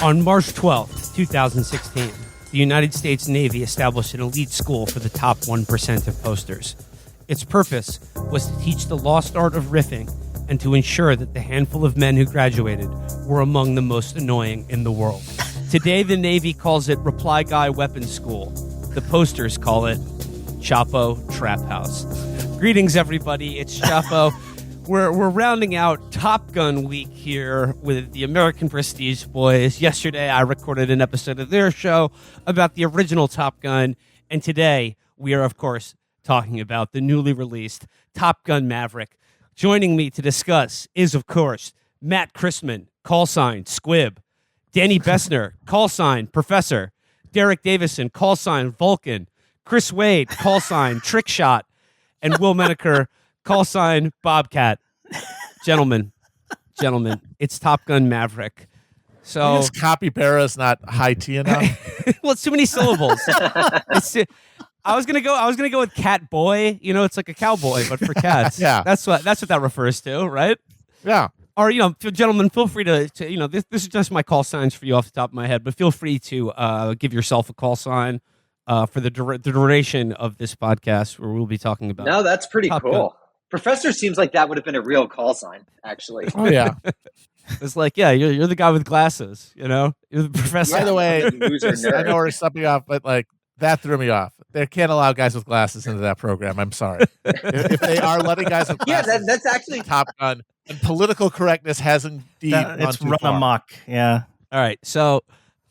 On March 12th, 2016, the United States Navy established an elite school for the top 1% of posters. Its purpose was to teach the lost art of riffing and to ensure that the handful of men who graduated were among the most annoying in the world. Today, the Navy calls it Reply Guy Weapons School. The posters call it Chapo Trap House. Greetings, everybody. It's Chapo. We're rounding out Top Gun week here with the American Prestige Boys. Yesterday, I recorded an episode of their show about the original Top Gun, and today we are, of course, talking about the newly released Top Gun Maverick. Joining me to discuss is, of course, Matt Chrisman, call sign Squib, Danny Bessner, call sign Professor, Derek Davison, call sign Vulcan, Chris Wade, call sign Trick Shot, and Will Menaker, call sign Bobcat. Gentlemen, it's Top Gun Maverick. So this capybara is not high T enough. Well, it's too many syllables. I was gonna go with cat boy. You know, it's like a cowboy, but for cats. Yeah, that's what that refers to, right? Yeah. Or gentlemen, feel free to this is just my call signs for you off the top of my head, but feel free to give yourself a call sign for the duration of this podcast, where we'll be talking about. No, that's pretty Top cool. Gun. Professor seems like that would have been a real call sign, actually. Oh yeah. It's like, yeah, you're the guy with glasses, you're the professor. By the way, Loser I nerd. know we're stepping off, but like that threw me off. They can't allow guys with glasses into that program. I'm sorry. If they are letting guys with Yeah, glasses, that's actually Top Gun, and political correctness has indeed gone it's too run far. amok. Yeah. All right, so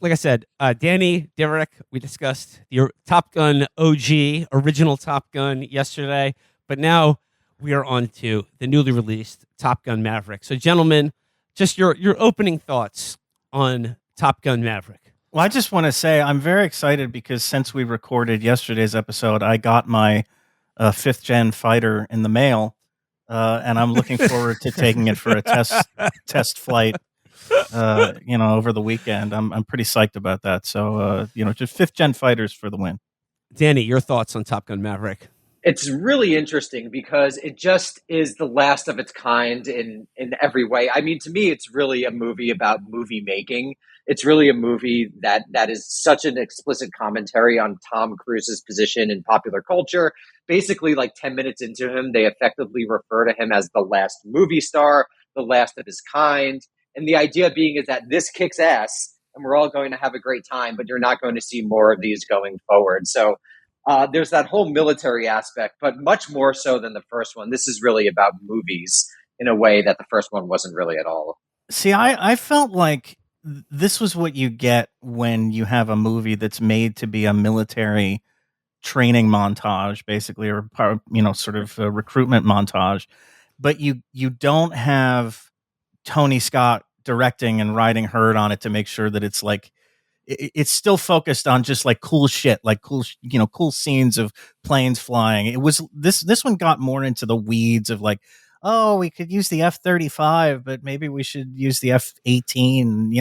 like I said, Danny, Derek, we discussed the Top Gun OG, original Top Gun yesterday, but now we are on to the newly released Top Gun Maverick. So, gentlemen, just your opening thoughts on Top Gun Maverick. Well, I just want to say I'm very excited because since we recorded yesterday's episode, I got my 5th gen fighter in the mail, and I'm looking forward to taking it for a test flight. Over the weekend. I'm pretty psyched about that. So, just 5th gen fighters for the win. Danny, your thoughts on Top Gun Maverick? It's really interesting because it just is the last of its kind in every way. I mean, to me, it's really a movie about movie making. It's really a movie that is such an explicit commentary on Tom Cruise's position in popular culture. Basically, like 10 minutes into him, they effectively refer to him as the last movie star, the last of his kind. And the idea being is that this kicks ass and we're all going to have a great time, but you're not going to see more of these going forward. So there's that whole military aspect, but much more so than the first one. This is really about movies in a way that the first one wasn't really at all. See, I felt like this was what you get when you have a movie that's made to be a military training montage, basically, or sort of a recruitment montage. But you don't have Tony Scott directing and riding herd on it to make sure that it's like it's still focused on just like cool shit, like cool scenes of planes flying. It was this one got more into the weeds of like, oh, we could use the F-35, but maybe we should use the F-18,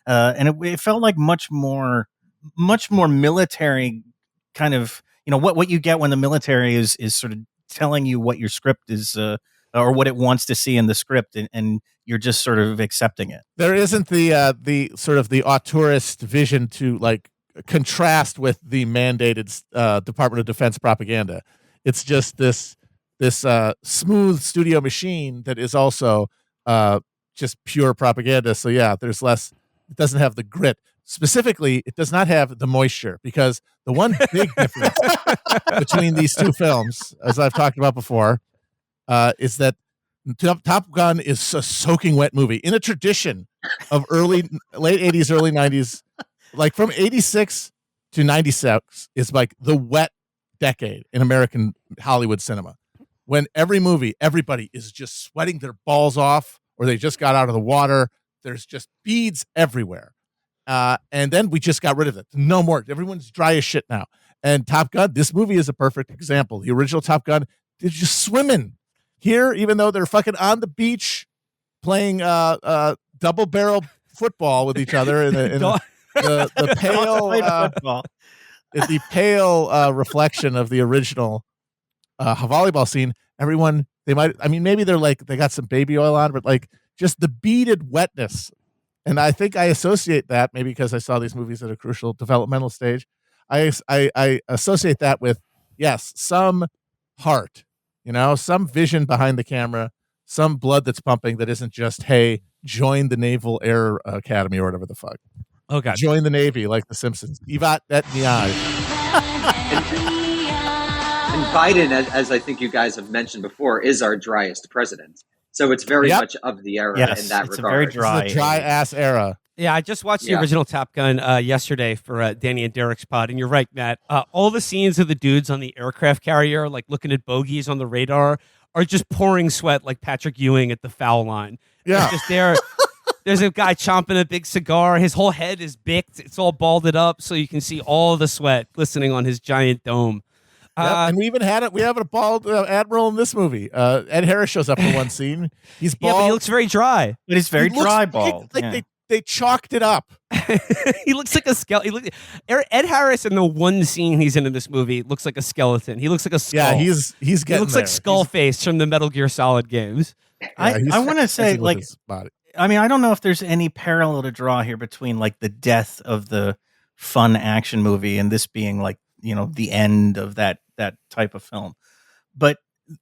and it felt like much more military kind of, what you get when the military is sort of telling you what your script is, or what it wants to see in the script, and you're just sort of accepting it. There isn't the sort of the auteurist vision to like contrast with the mandated Department of Defense propaganda. It's just this smooth studio machine that is also just pure propaganda. So yeah, there's less. It doesn't have the grit. Specifically, it does not have the moisture, because the one big difference between these two films, as I've talked about before, is that Top Gun is a soaking wet movie in a tradition of late 80s, early 90s, like from 86 to 96 is like the wet decade in American Hollywood cinema, when every movie, everybody is just sweating their balls off, or they just got out of the water. There's just beads everywhere. And then we just got rid of it. No more. Everyone's dry as shit now. And Top Gun, this movie is a perfect example. The original Top Gun, they're just swimming. Here, even though they're fucking on the beach playing double barrel football with each other in the pale reflection of the original volleyball scene, everyone, maybe they got some baby oil on, but like just the beaded wetness And I think I associate that, maybe because I saw these movies at a crucial developmental stage. I associate that with, yes, some heart, some vision behind the camera, some blood that's pumping that isn't just, hey, join the Naval Air Academy or whatever the fuck. Oh, God. Join the Navy like The Simpsons. Ivat et Niage. And Biden, as I think you guys have mentioned before, is our driest president. So it's very much of the era in that regard. It's a very dry, it's a dry-ass era. Yeah, I just watched the original Top Gun yesterday for Danny and Derek's pod, and you're right, Matt. All the scenes of the dudes on the aircraft carrier, like looking at bogeys on the radar, are just pouring sweat like Patrick Ewing at the foul line. Yeah. They're just there. There's a guy chomping a big cigar. His whole head is bicked. It's all balded up, so you can see all the sweat glistening on his giant dome. And we even had it. We have a bald admiral in this movie. Ed Harris shows up for one scene. He's bald. Yeah, but he looks very dry. But he's very dry bald. Like they chalked it up. He looks like a skeleton. Ed Harris in the one scene he's in this movie looks like a skeleton. He looks like a skull. Yeah, he's getting He looks like Skullface from the Metal Gear Solid games. I want to say, like, I mean, I don't know if there's any parallel to draw here between like the death of the fun action movie and this being like, the end of that type of film. But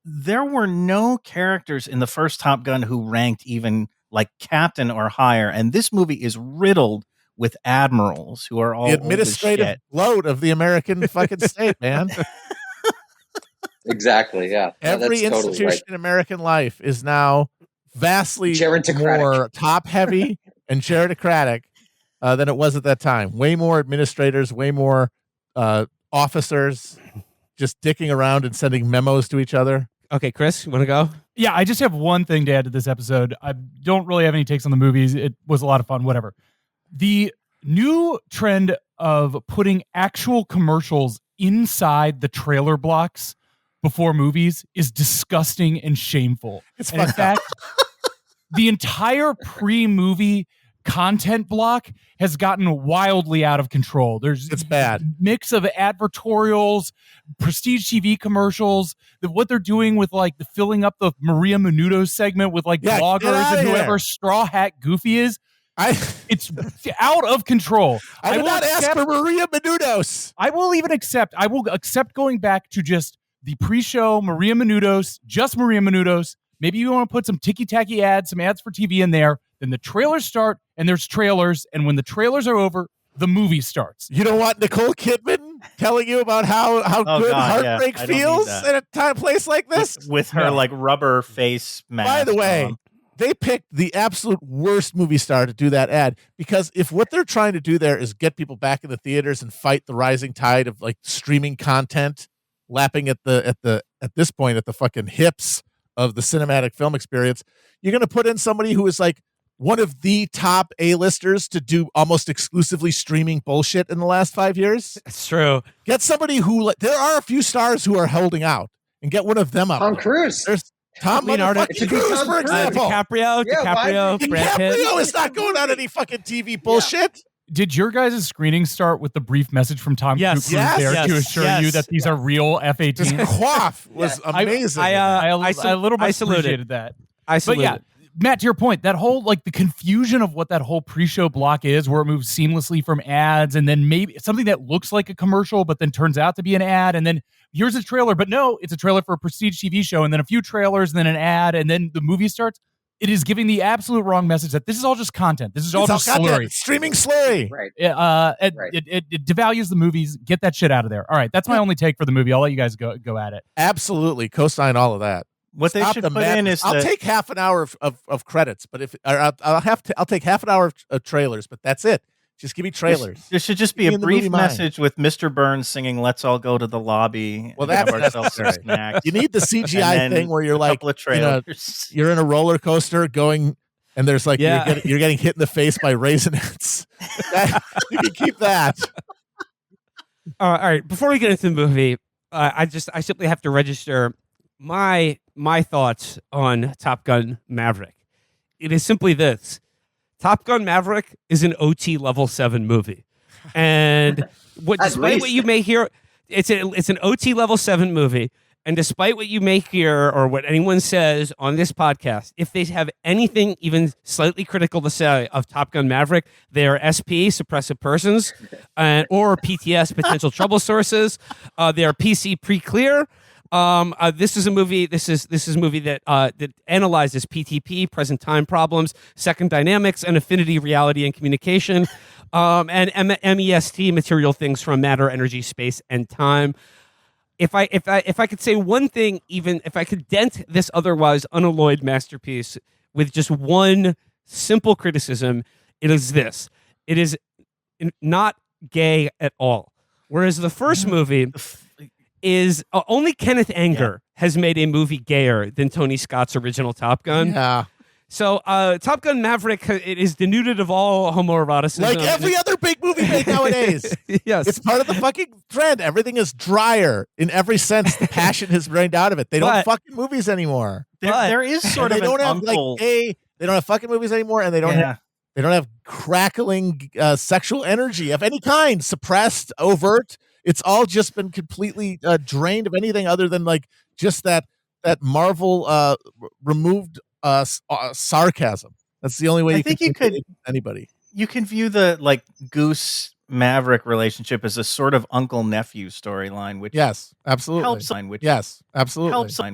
there were no characters in the first Top Gun who ranked even like captain or higher. And this movie is riddled with admirals who are all the administrative load of the American fucking state, man. Exactly, yeah. Every institution in American life is now vastly more top-heavy and gerontocratic than it was at that time. Way more administrators, way more officers just dicking around and sending memos to each other. Okay, Chris, you want to go? Yeah, I just have one thing to add to this episode. I don't really have any takes on the movies. It was a lot of fun, whatever. The new trend of putting actual commercials inside the trailer blocks before movies is disgusting and shameful. It's and in fact, the entire pre-movie content block has gotten wildly out of control. It's bad. Mix of advertorials, prestige TV commercials, what they're doing with like the filling up the Maria Menounos segment with like bloggers and whoever Straw Hat Goofy is. It's out of control. I will not ask for Maria Menounos. I will accept going back to just the pre-show Maria Menounos, just Maria Menounos. Maybe you want to put some ticky-tacky ads, some ads for TV in there. Then the trailers start, and there's trailers. And when the trailers are over, the movie starts. You don't want Nicole Kidman telling you about how good heartbreak feels in a place like this? With her like rubber face mask. By the way, they picked the absolute worst movie star to do that ad, because if what they're trying to do there is get people back in the theaters and fight the rising tide of like streaming content lapping at this point at the fucking hips of the cinematic film experience, you're going to put in somebody who is like one of the top A-listers to do almost exclusively streaming bullshit in the last 5 years. That's true. Get somebody who, there are a few stars who are holding out, and get one of them up. Tom Cruise. There's Tom Leonardo Cruise, for example. DiCaprio, Brad Pitt. DiCaprio is not going on any fucking TV bullshit. Did your guys' screening start with the brief message from Tom Cruise there to assure you that these are real F-18s? His quaff was amazing. I a little bit appreciated that. But yeah, Matt, to your point, that whole like the confusion of what that whole pre-show block is, where it moves seamlessly from ads and then maybe something that looks like a commercial but then turns out to be an ad, and then here's a trailer, but no, it's a trailer for a prestige TV show, and then a few trailers, and then an ad, and then the movie starts. It is giving the absolute wrong message that this is all just content. This is all just slurry. Streaming slurry. Right. It devalues the movies. Get that shit out of there. All right, that's my only take for the movie. I'll let you guys go at it. Absolutely. Co-sign all of that. What they should put in is I'll take half an hour of credits, but I'll take half an hour of trailers, but that's it. Just give me trailers. There should just be a brief message with Mr. Burns singing "Let's all go to the lobby." Well, that's necessary. You need the CGI thing where you're like, you're in a roller coaster going, and there's like you're getting hit in the face by Raisinets. You can keep that. All right. Before we get into the movie, I simply have to register my thoughts on Top Gun Maverick. It is simply this. Top Gun Maverick is an OT level 7 movie. And despite what you may hear, it's an OT level 7 movie. And despite what you may hear or what anyone says on this podcast, if they have anything even slightly critical to say of Top Gun Maverick, they are SP, suppressive persons, or PTS, potential trouble sources. They are PC, pre-clear. This is a movie. This is a movie that analyzes PTP, present time problems, second dynamics, and affinity, reality, and communication, and MEST, material things from matter, energy, space, and time. If I could say one thing, even if I could dent this otherwise unalloyed masterpiece with just one simple criticism, it is this: it is not gay at all. Whereas the first movie is only Kenneth Anger has made a movie gayer than Tony Scott's original Top Gun. Yeah. So Top Gun Maverick, it is denuded of all homoeroticism. Like every other big movie made nowadays. Yes. It's part of the fucking trend. Everything is drier in every sense. The passion has drained out of it. They don't fucking movies anymore. There is sort of they don't an have uncle. they don't have fucking movies anymore, and they don't have crackling sexual energy of any kind, suppressed, overt. It's all just been completely drained of anything other than like just that Marvel removed sarcasm. That's the only way you could anybody. You can view the like Goose Maverick relationship as a sort of uncle nephew storyline, which yes, absolutely helps. Yes, absolutely helps